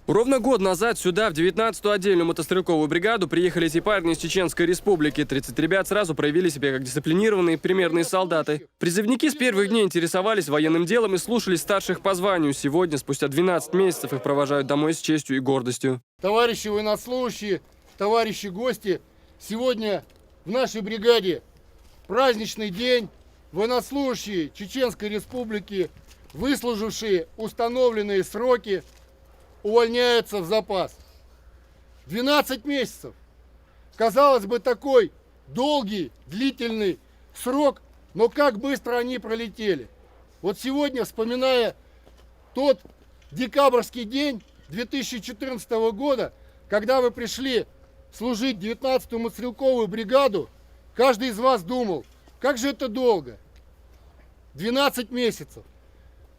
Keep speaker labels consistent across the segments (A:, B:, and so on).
A: Ровно год назад сюда, в 19-ю отдельную мотострелковую бригаду, приехали эти парни из Чеченской Республики. 30 ребят сразу проявили себя как дисциплинированные, примерные солдаты. Призывники с первых дней интересовались военным делом и слушались старших по званию. Сегодня, спустя 12 месяцев, их провожают домой с честью и гордостью.
B: Товарищи военнослужащие, товарищи гости, сегодня в нашей бригаде праздничный день. Военнослужащие Чеченской Республики, выслужившие установленные сроки, увольняются в запас. 12 месяцев. Казалось бы, такой долгий, длительный срок, но как быстро они пролетели. Вот сегодня, вспоминая тот декабрьский день 2014 года, когда вы пришли служить 19-ю мотострелковую бригаду, каждый из вас думал, как же это долго? 12 месяцев.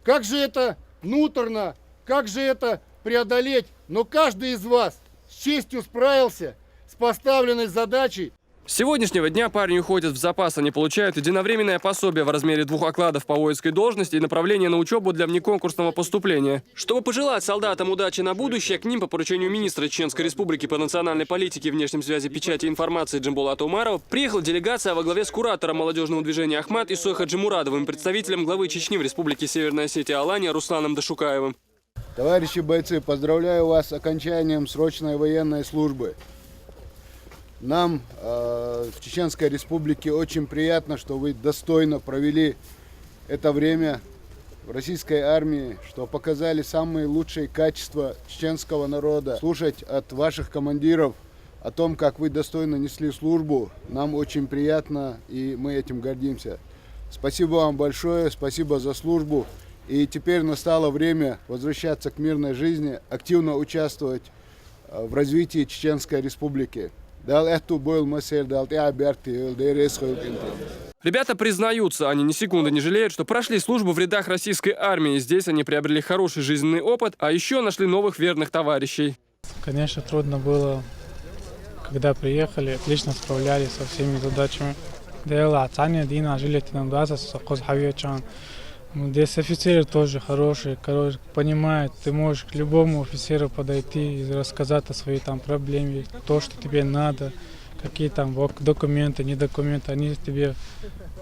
B: Как же это муторно, как же это преодолеть, но каждый из вас с честью справился с поставленной задачей.
A: С сегодняшнего дня парни уходят в запас, они получают единовременное пособие в размере 2 окладов по воинской должности и направление на учебу для внеконкурсного поступления. Чтобы пожелать солдатам удачи на будущее, к ним по поручению министра Чеченской Республики по национальной политике, внешним связи, печати и информации Джамбулата Умарова приехала делегация во главе с куратором молодежного движения Ахмат Исой Хаджимурадовым, представителем главы Чечни в Республике Северная Осетия Алания Русланом Дашукаевым.
C: Товарищи бойцы, поздравляю вас с окончанием срочной военной службы. Нам в Чеченской Республике очень приятно, что вы достойно провели это время в российской армии, что показали самые лучшие качества чеченского народа. Слушать от ваших командиров о том, как вы достойно несли службу, нам очень приятно, и мы этим гордимся. Спасибо вам большое, спасибо за службу. И теперь настало время возвращаться к мирной жизни, активно участвовать в развитии Чеченской Республики.
A: Ребята признаются, они ни секунды не жалеют, что прошли службу в рядах российской армии. Здесь они приобрели хороший жизненный опыт, а еще нашли новых верных товарищей.
D: Конечно, трудно было, когда приехали, отлично справлялись со всеми задачами. Здесь офицеры тоже хорошие, понимают, ты можешь к любому офицеру подойти и рассказать о своей там проблеме, то, что тебе надо, какие там документы, не документы, они тебе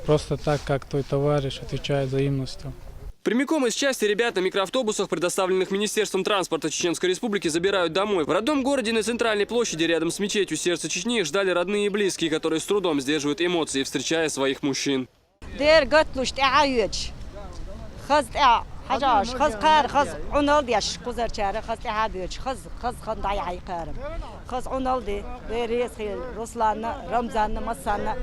D: просто так, как твой товарищ, отвечают взаимностью.
A: Прямиком из части ребят на микроавтобусах, предоставленных Министерством транспорта Чеченской Республики, забирают домой. В родном городе на центральной площади рядом с мечетью сердца Чечни их ждали родные и близкие, которые с трудом сдерживают эмоции, встречая своих мужчин.
E: خز حجاج خز قار خز عنالديش كوزر شارع خز تعابيش خز خنداي عي قارم خز عنالدي ريس رسلان رمضان مسان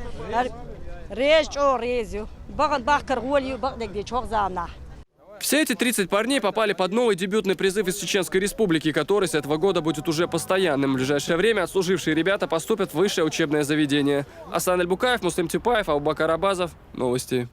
E: ريج او ريزيو بغل باكر غولي بغدك دي чок замна.
A: Все эти 30 парней попали под новый дебютный призыв из Чеченской Республики, который с этого года будет уже постоянным. В ближайшее время отслужившие ребята поступят в высшее учебное заведение. Асан Аль-Букаев, Муслим Тюпаев, Абубакар Абазов. Новости.